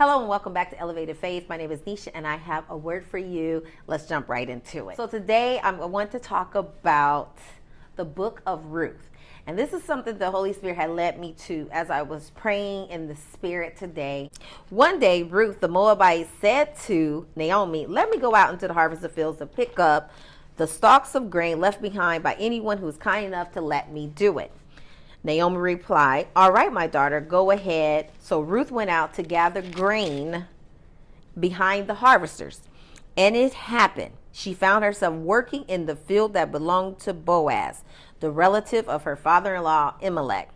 Hello and welcome back to Elevated Faith. My name is Nisha and I have a word for you. Let's jump right into it. So today I want to talk about the book of Ruth. And this is something the Holy Spirit had led me to as I was praying in the Spirit today. One day, Ruth, the Moabite, said to Naomi, "Let me go out into the harvest of fields and pick up the stalks of grain left behind by anyone who is kind enough to let me do it." Naomi replied, "All right, my daughter, go ahead." So Ruth went out to gather grain behind the harvesters. And it happened. She found herself working in the field that belonged to Boaz, the relative of her father-in-law, Elimelech.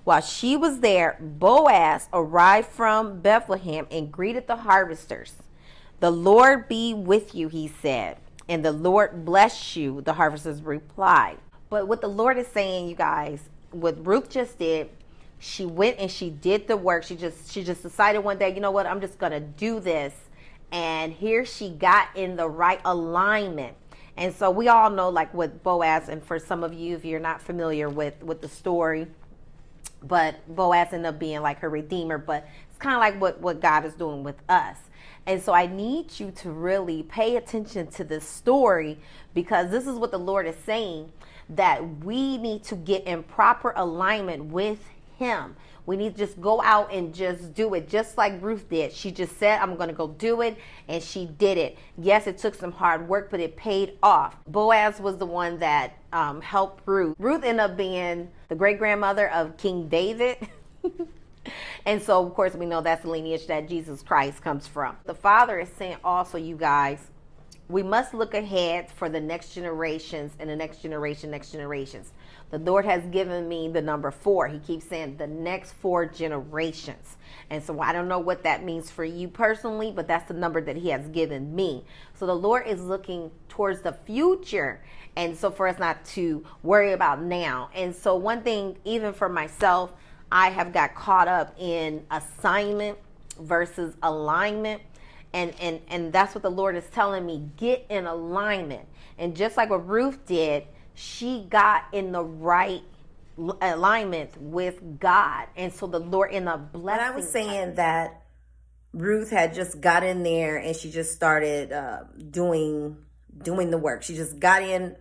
While she was there, Boaz arrived from Bethlehem and greeted the harvesters. "The Lord be with you," he said. "And the Lord bless you," the harvesters replied. But what the Lord is saying, you guys, what Ruth just did, she went and she did the work. She just decided one day, you know what, I'm just going to do this. And here she got in the right alignment. And so we all know, like with Boaz, and for some of you, if you're not familiar with the story, but Boaz ended up being like her redeemer, but it's kind of like what God is doing with us. And so I need you to really pay attention to this story, because this is what the Lord is saying, that we need to get in proper alignment with Him. We need to just go out and just do it, just like Ruth did. She just said, "I'm going to go do it," and she did it. Yes, it took some hard work, but it paid off. Boaz was the one that helped Ruth. Ruth ended up being the great-grandmother of King David. And so, of course, we know that's the lineage that Jesus Christ comes from. The Father is saying also, you guys, we must look ahead for the next generations and the next generations. The Lord has given me the number 4. He keeps saying the next 4 generations. And so I don't know what that means for you personally, but that's the number that He has given me. So the Lord is looking towards the future. And so for us not to worry about now. And so one thing, even for myself, I have got caught up in assignment versus alignment. And that's what the Lord is telling me. Get in alignment. And just like what Ruth did, she got in the right alignment with God. And so the Lord ended up blessing. And I was saying that Ruth had just got in there and she just started doing the work. She just got in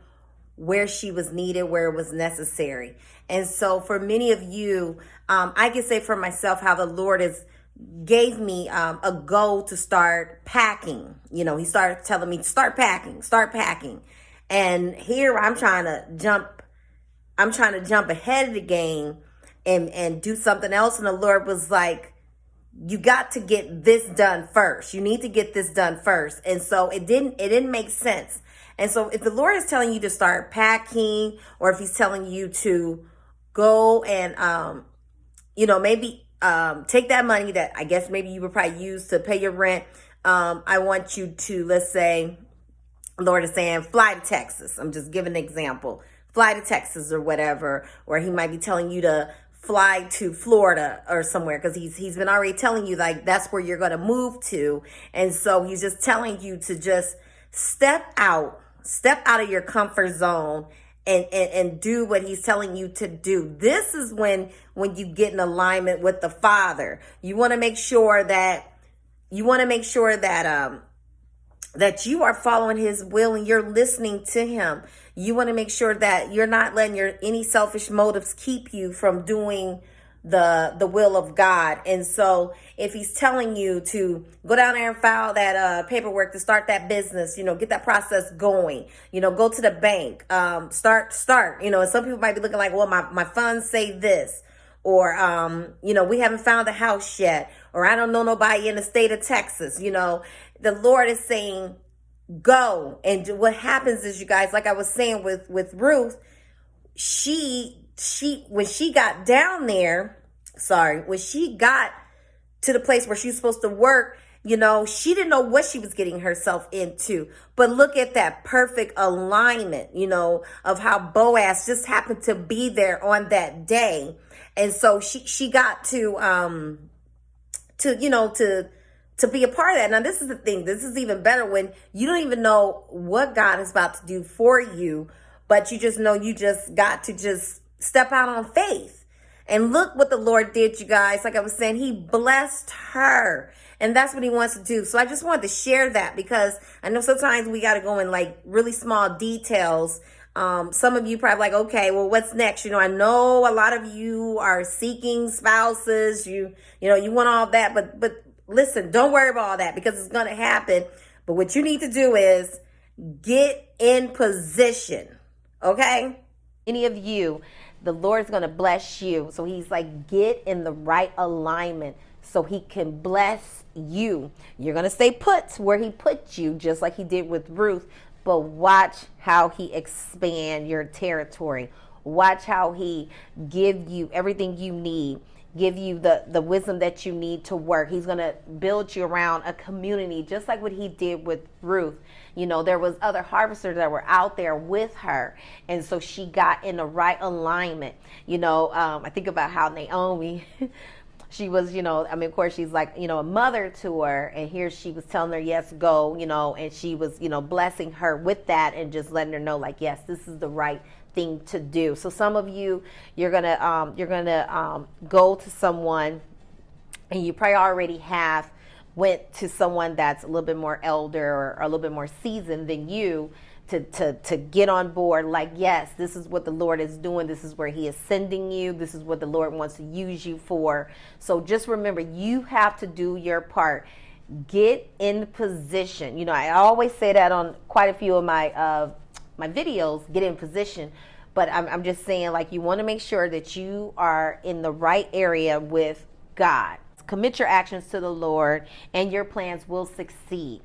where she was needed, where it was necessary. And so for many of you, I can say for myself how the Lord gave me a goal to start packing. You know, He started telling me, start packing. And here I'm trying to jump ahead of the game and do something else. And the Lord was like, you got to get this done first. You need to get this done first. And so it didn't make sense. And so if the Lord is telling you to start packing, or if He's telling you to go and, maybe take that money that I guess maybe you would probably use to pay your rent. I want you to, let's say, Lord is saying, fly to Texas. I'm just giving an example. Fly to Texas or whatever. Or He might be telling you to fly to Florida or somewhere, because he's been already telling you, like, that's where you're going to move to. And so He's just telling you to just step out of your comfort zone and do what He's telling you to do. This is when you get in alignment with the Father. You want to make sure that that you are following His will and you're listening to Him. You want to make sure that you're not letting any selfish motives keep you from doing the will of God. And so if He's telling you to go down there and file that paperwork to start that business, get that process going, go to the bank, start, and some people might be looking like, well, my funds say this, or, we haven't found a house yet, or I don't know nobody in the state of Texas. The Lord is saying, go. And what happens is, you guys, like I was saying with Ruth, when she got down there, when she got to the place where she was supposed to work, she didn't know what she was getting herself into. But look at that perfect alignment, of how Boaz just happened to be there on that day. And so she got to be a part of that. Now, this is the thing. This is even better when you don't even know what God is about to do for you, but you just know you just got to just step out on faith. And look what the Lord did, you guys. Like I was saying, He blessed her. And that's what he wants to do. So I just wanted to share that because I know sometimes we got to go in like really small details. Some of you probably like, okay, well, what's next? I know a lot of you are seeking spouses. You want all that, but listen, don't worry about all that because it's going to happen. But what you need to do is get in position. Okay? Any of you, the Lord's going to bless you. So he's like, get in the right alignment so he can bless you. You're going to stay put where he put you, just like he did with Ruth. But watch how he expand your territory. Watch how he give you everything you need. Give you the wisdom that you need to work. He's going to build you around a community, just like what he did with Ruth. There was other harvesters that were out there with her. And so she got in the right alignment. I think about how Naomi, she was, of course, she's like, a mother to her. And here she was telling her, yes, go, and she was, blessing her with that and just letting her know, like, yes, this is the right thing to do. So some of you, you're gonna go to someone, and you probably already have went to someone that's a little bit more elder or a little bit more seasoned than you to get on board. Like, yes, this is what the Lord is doing. This is where he is sending you. This is what the Lord wants to use you for. So just remember, you have to do your part. Get in position. I always say that on quite a few of my videos, get in position. But I'm just saying, like, you want to make sure that you are in the right area with God. Commit your actions to the Lord and your plans will succeed.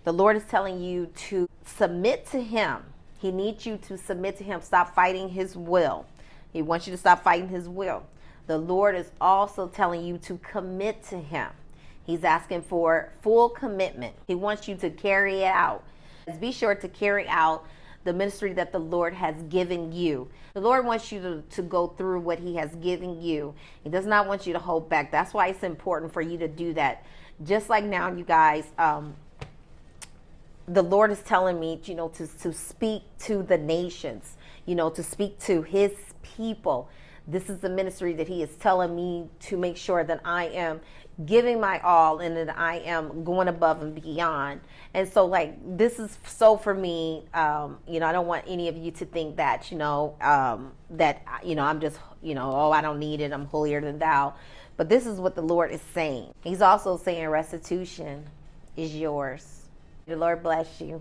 The Lord is telling you to submit to him. He needs you to submit to him. Stop fighting his will. He wants you to stop fighting his will. The Lord is also telling you to commit to him. He's asking for full commitment. He wants you to carry it out. Be sure to carry out the ministry that the Lord has given you. The Lord wants you to go through what he has given you. He does not want you to hold back. That's why it's important for you to do that. Just like now, you guys, the Lord is telling me, to speak to the nations, to speak to his people. This is the ministry that he is telling me to make sure that I am giving my all and that I am going above and beyond. And so, like, this is so for me, I don't want any of you to think that, that, I'm just, oh, I don't need it. I'm holier than thou. But this is what the Lord is saying. He's also saying restitution is yours. The Lord bless you.